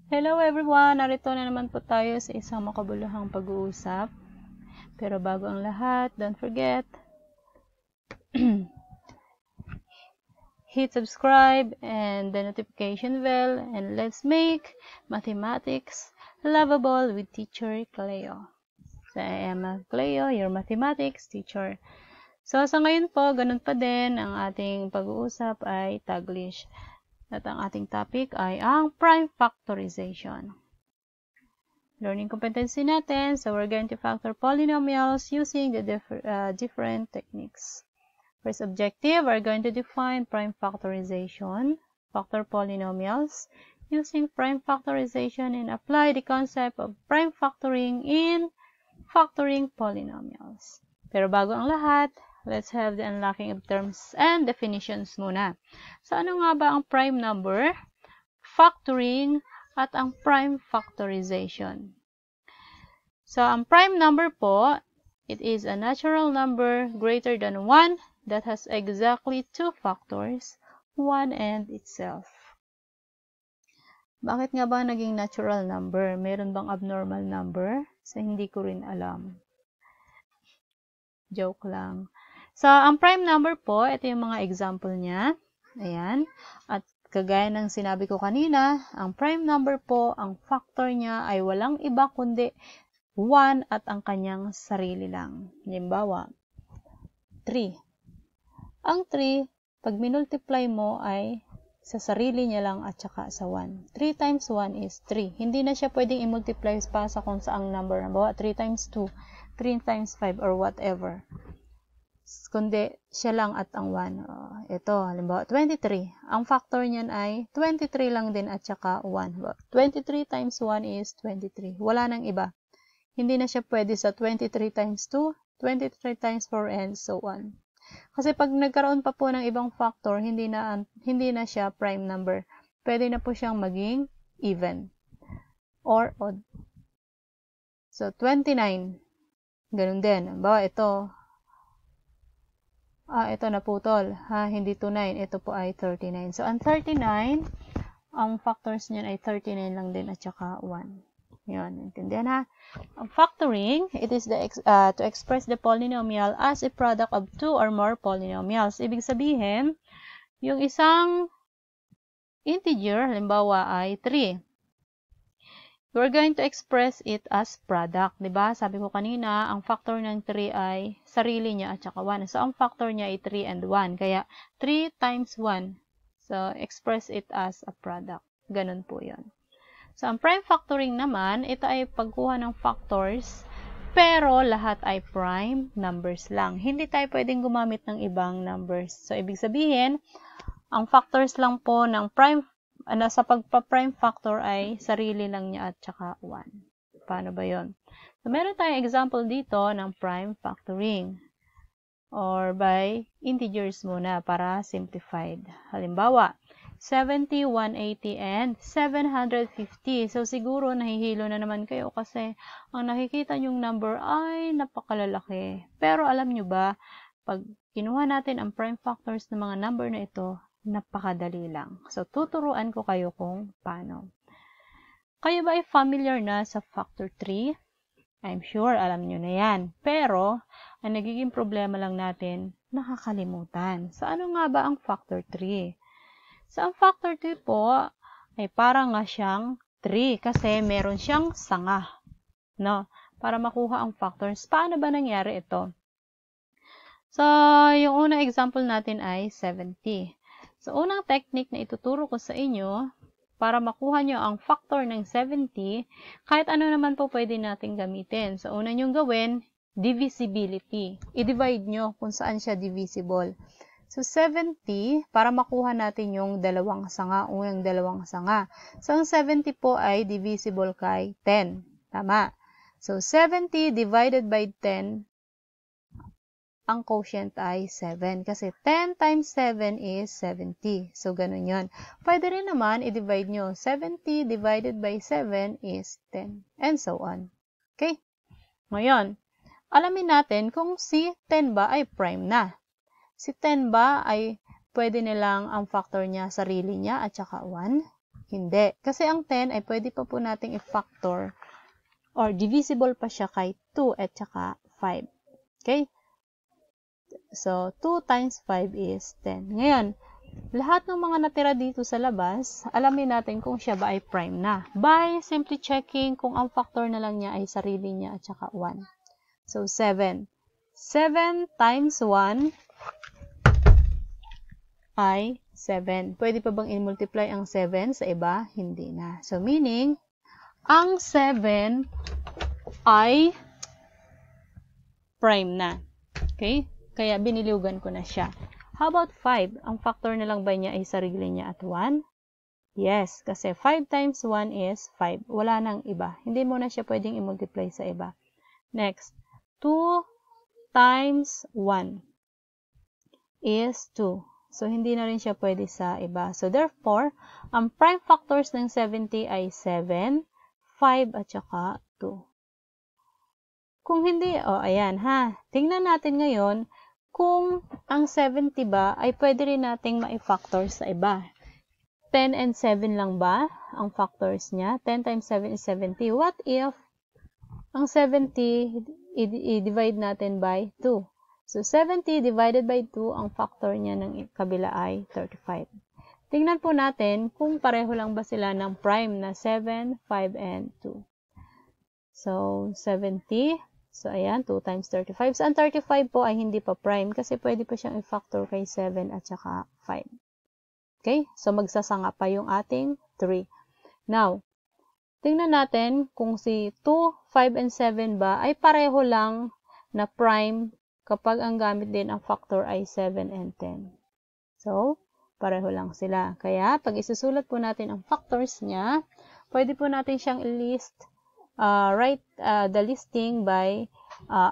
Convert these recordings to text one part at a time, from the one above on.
Hello everyone! Narito na naman po tayo sa isang makabuluhang pag-uusap. Pero bago ang lahat, don't forget, hit subscribe and the notification bell, and let's make mathematics lovable with Teacher Cleo. So, I am Cleo, your mathematics teacher. So, sa ngayon po, ganun pa din, ang ating pag-uusap ay Taglish. At ang ating topic ay ang prime factorization. Learning competency natin, so we're going to factor polynomials using the different techniques. First objective, we're going to define prime factorization, factor polynomials, using prime factorization and apply the concept of prime factoring in factoring polynomials. Pero bago ang lahat, let's have the unlocking of terms and definitions muna. So, ano nga ba ang prime number, factoring, at ang prime factorization? So, ang prime number po, it is a natural number greater than 1 that has exactly two factors, 1 and itself. Bakit nga ba naging natural number? Meron bang abnormal number? So, hindi ko rin alam. Joke lang. So, ang prime number po, ito yung mga example niya. Ayan. At kagaya ng sinabi ko kanina, ang prime number po, ang factor niya ay walang iba kundi 1 at ang kanyang sarili lang. Halimbawa, 3. Ang 3, pag minultiply mo ay sa sarili niya lang at saka sa 1. 3 times 1 is 3. Hindi na siya pwedeng i-multiply pa sa kung saang number. Halimbawa, 3 times 2, 3 times 5, or whatever. Kundi siya lang at ang 1. Ito, halimbawa, 23. Ang factor niyan ay 23 lang din at saka 1. 23 times 1 is 23. Wala nang iba. Hindi na siya pwede sa 23 times 2, 23 times 4, and so on. Kasi pag nagkaroon pa po ng ibang factor, hindi na siya prime number. Pwede na po siyang maging even or odd. So, 29. Ganun din. Halimbawa, ito naputol. Hindi 29. Ito po ay 39. So, ang 39, ang factors niyan ay 39 lang din at saka 1. Yun, intindihan ha? Ang factoring, it is to express the polynomial as a product of two or more polynomials. Ibig sabihin, yung isang integer, halimbawa ay 3. We're going to express it as product. Diba? Sabi ko kanina, ang factor ng 3 ay sarili niya at saka 1. So, ang factor niya ay 3 and 1. Kaya, 3 times 1. So, express it as a product. Ganun po yun. So, ang prime factoring naman, ito ay pagkuha ng factors, pero lahat ay prime numbers lang. Hindi tayo pwedeng gumamit ng ibang numbers. So, ibig sabihin, ang factors lang po ng prime, sa pagpa-prime factor ay sarili lang niya at saka 1. Paano ba yon? So, meron tayong example dito ng prime factoring or by integers muna para simplified. Halimbawa, 70, 180, and 750. So, siguro nahihilo na naman kayo kasi ang nakikita nyong number ay napakalalaki. Pero alam nyo ba, pag kinuha natin ang prime factors ng mga number na ito, napakadali lang. So, tuturuan ko kayo kung paano. Kayo ba ay familiar na sa factor 3? I'm sure alam nyo na yan. Pero, ang nagiging problema lang natin, nakakalimutan. So, ano nga ba ang factor 3? So, ang factor 3 po ay parang nga siyang 3 kasi meron siyang sanga. No? Para makuha ang factors. Paano ba nangyari ito? So, yung unang example natin ay 70. So, unang technique na ituturo ko sa inyo para makuha nyo ang factor ng 70, kahit ano naman po pwede natin gamitin. So, una nyong gawin, divisibility. I-divide nyo kung saan siya divisible. So, 70, para makuha natin yung dalawang sanga, unang dalawang sanga. So, ang 70 po ay divisible kay 10. Tama. So, 70 divided by 10, ang quotient ay 7. Kasi 10 times 7 is 70. So, ganun yun. Pwede rin naman, i-divide nyo. 70 divided by 7 is 10. And so on. Okay? Ngayon, alamin natin kung si 10 ba ay prime na. Si 10 ba ay pwede nilang ang factor niya sarili niya at saka 1? Hindi. Kasi ang 10 ay pwede pa po nating i-factor or divisible pa siya kay 2 at saka 5. Okay? So, 2 times 5 is 10. Ngayon, lahat ng mga natira dito sa labas, alamin natin kung siya ba ay prime na. By simply checking kung ang factor na lang niya ay sarili niya at saka 1. So, 7. 7 times 1 ay 7. Pwede pa bang i-multiply ang 7 sa iba? Hindi na. So, meaning, ang 7 ay prime na. Okay? Kaya biniliugan ko na siya. How about 5? Ang factor na lang ba niya ay sarili niya at 1? Yes, kasi 5 times 1 is 5. Wala nang iba. Hindi mo na siya pwedeng i-multiply sa iba. Next, 2 times 1 is 2. So, hindi na rin siya pwede sa iba. So, therefore, ang prime factors ng 70 ay 7, 5, at saka 2. Kung hindi, ayan ha. Tingnan natin ngayon kung ang 70 ba ay pwede rin nating ma-factor sa iba. 10 and 7 lang ba ang factors niya? 10 times 7 is 70. What if ang 70 i-divide natin by 2? So, 70 divided by 2, ang factor niya ng kabila ay 35. Tingnan po natin kung pareho lang ba sila ng prime na 7, 5, and 2. So, 70. So, ayan, 2 times 35. So, ang 35 po ay hindi pa prime kasi pwede pa siyang i-factor kay 7 at saka 5. Okay? So, magsasanga pa yung ating 3. Now, tingnan natin kung si 2, 5, and 7 ba ay pareho lang na prime kapag ang gamit din ang factor ay 7 and 10. So, pareho lang sila. Kaya, pag isusulat po natin ang factors niya, pwede po natin siyang i-list, write the listing by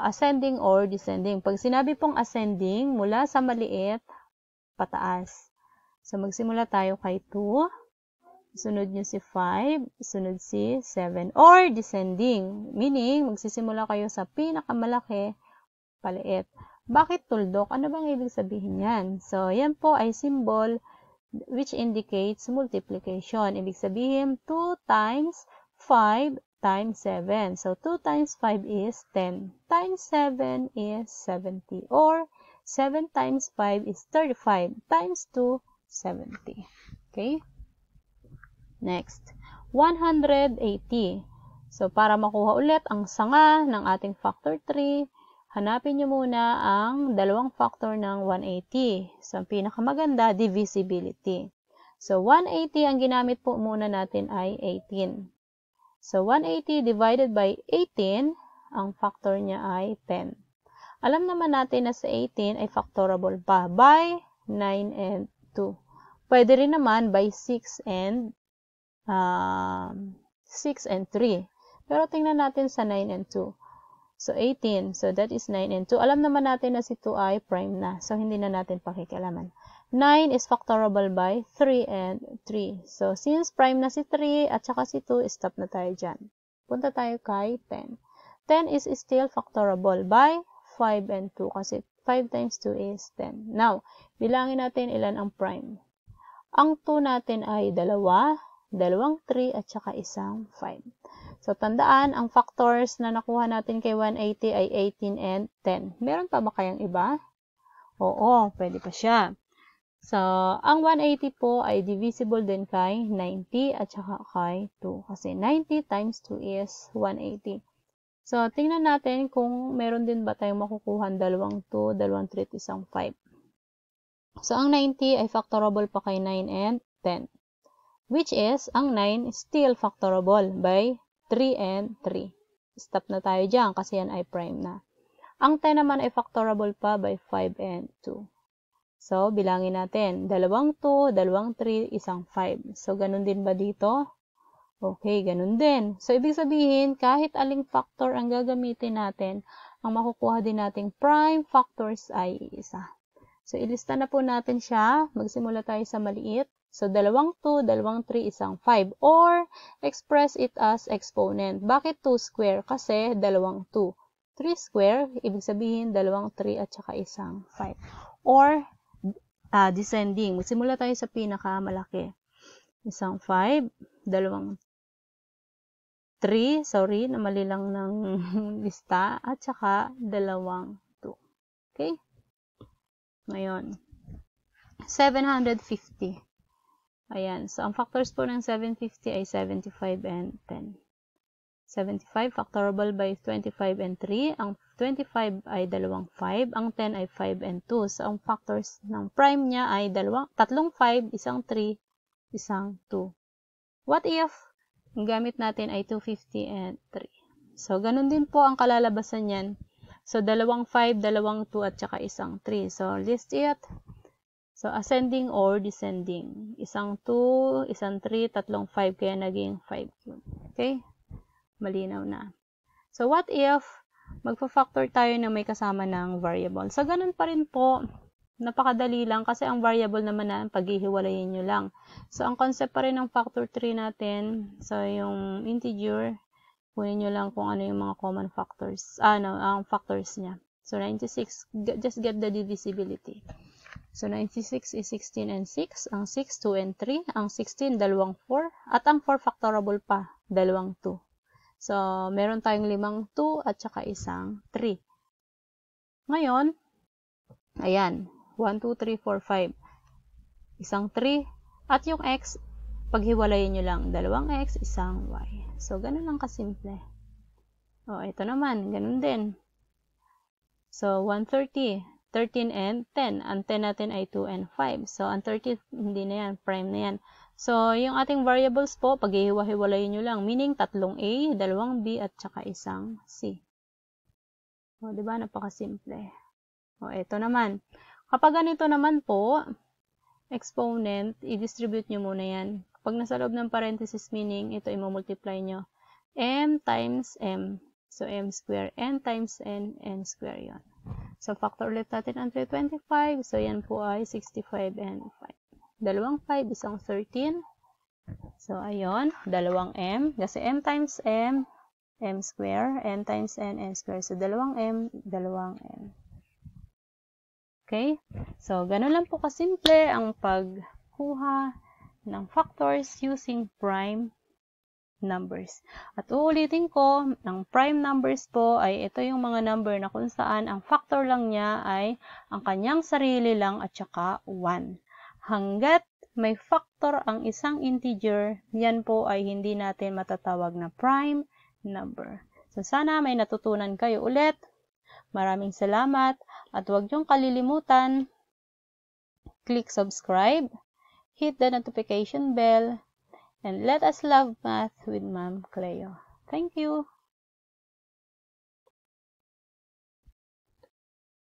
ascending or descending. Pag sinabi pong ascending, mula sa maliit, pataas. So, magsimula tayo kay 2. Sunod nyo si 5, sunod si 7. Or descending, meaning, magsisimula kayo sa pinakamalaki, paliit. Bakit tuldok? Ano bang ibig sabihin yan? So, yan po ay symbol which indicates multiplication. Ibig sabihin, 2 times 5 times 7. So, 2 times 5 is 10. Times 7 is 70. Or, 7 times 5 is 35. Times 2, 70. Okay? Next, 180. So, para makuha ulit ang sanga ng ating factor 3, hanapin nyo muna ang dalawang factor ng 180. So, ang pinakamaganda, divisibility. So, 180, ang ginamit po muna natin ay 18. So, 180 divided by 18, ang factor niya ay 10. Alam naman natin na sa 18 ay factorable pa by 9 and 2. Pwede rin naman by 6 and 3. Pero tingnan natin sa 9 and 2. So, 18. So, that is 9 and 2. Alam naman natin na si 2 ay prime na. So, hindi na natin pakikialaman. 9 is factorable by 3 and 3. So, since prime na si 3 at saka si 2, stop na tayo dyan. Punta tayo kay 10. 10 is still factorable by 5 and 2 kasi 5 times 2 is 10. Now, bilangin natin ilan ang prime. Ang 2 natin ay 2, 2, 3, at saka 1, 5. So, tandaan, ang factors na nakuha natin kay 180 ay 18 and 10. Meron pa ba kayang iba? Oo, pwede pa siya. So, ang 180 po ay divisible din kay 90 at saka kay 2. Kasi 90 times 2 is 180. So, tingnan natin kung meron din ba tayong makukuha 2, 2, 3, at 5. So, ang 90 ay factorable pa kay 9 and 10. Which is, ang 9 is still factorable by 3 and 3. Stop na tayo dyan kasi yan ay prime na. Ang 10 naman ay factorable pa by 5 and 2. So, bilangin natin. 2, 2, 3, 5. So, ganun din ba dito? Okay, ganun din. So, ibig sabihin, kahit aling factor ang gagamitin natin, ang makukuha din nating prime factors ay isa. So, ilista na po natin siya. Magsimula tayo sa maliit. So, 2, 2, 3, 5. Or, express it as exponent. Bakit 2 square? Kasi 2, 2. 3 square, ibig sabihin 2, 3, at saka 1, 5. Or, descending. Magsimula tayo sa pinakamalaki. isang 5, dalawang 3, sorry, na mali lang ng lista, at saka dalawang 2. Okay? Ngayon, 750. Ayan. So, ang factors po ng 750 ay 75 and 10. 75 factorable by 25 and 3. Ang 25 ay dalawang 5. Ang 10 ay 5 and 2. So, ang factors ng prime niya ay tatlong 5, isang 3, isang 2. What if ang gamit natin ay 250 and 3? So, ganun din po ang kalalabasan niyan. So, dalawang 5, dalawang 2, at saka isang 3. So, list it. So, ascending or descending. Isang 2, isang 3, tatlong 5, kaya naging 5 cube. Okay? Malinaw na. So, what if magpa-factor tayo na may kasama ng variable? So, ganun pa rin po. Napakadali lang kasi ang variable naman na paghihiwalayin nyo lang. So, ang concept pa rin ng factor 3 natin, so yung integer, kunin nyo lang kung ano yung mga common factors, ang factors niya. So, 96, just get the divisibility. So, 96 is 16 and 6, ang 6, 2 and 3, ang 16, dalawang 4, at ang 4 factorable pa, dalawang 2. So, meron tayong limang 2 at saka isang 3. Ngayon, ayan, 1, 2, 3, 4, 5. Isang 3. At yung x, paghiwalayin nyo lang. Dalawang x, isang y. So, ganun lang kasimple. O, ito naman. Ganun din. So, 130. 13 and 10. Ang 10 natin ay 2 and 5. So, ang 30, hindi na yan. Prime na yan. So, yung ating variables po, paghihiwa-hiwalayin nyo lang. Meaning, tatlong a, dalawang b, at saka isang c. O, diba? Napakasimple. O, ito naman. Kapag ganito naman po, exponent, i-distribute nyo muna yan. Kapag nasa loob ng parenthesis, meaning, ito i-multiply nyo. M times M. So, M square. N times N, N square yon. So, factor ulit natin ang 325. So, yan po ay 65 and 5. Dalawang 5, isang 13. So, ayun. Dalawang M. Kasi M times M, M square. N times N, N square. So, dalawang M, dalawang M. Okay? So, ganun lang po kasimple ang pagkuha ng factors using prime numbers. At uulitin ko, ang prime numbers po ay ito yung mga number na kung saan ang factor lang niya ay ang kanyang sarili lang at saka 1. Hanggat may factor ang isang integer, yan po ay hindi natin matatawag na prime number. So, sana may natutunan kayo ulit. Maraming salamat at huwag niyong kalilimutan, click subscribe, hit the notification bell, and let us love math with Ma'am Cleo. Thank you!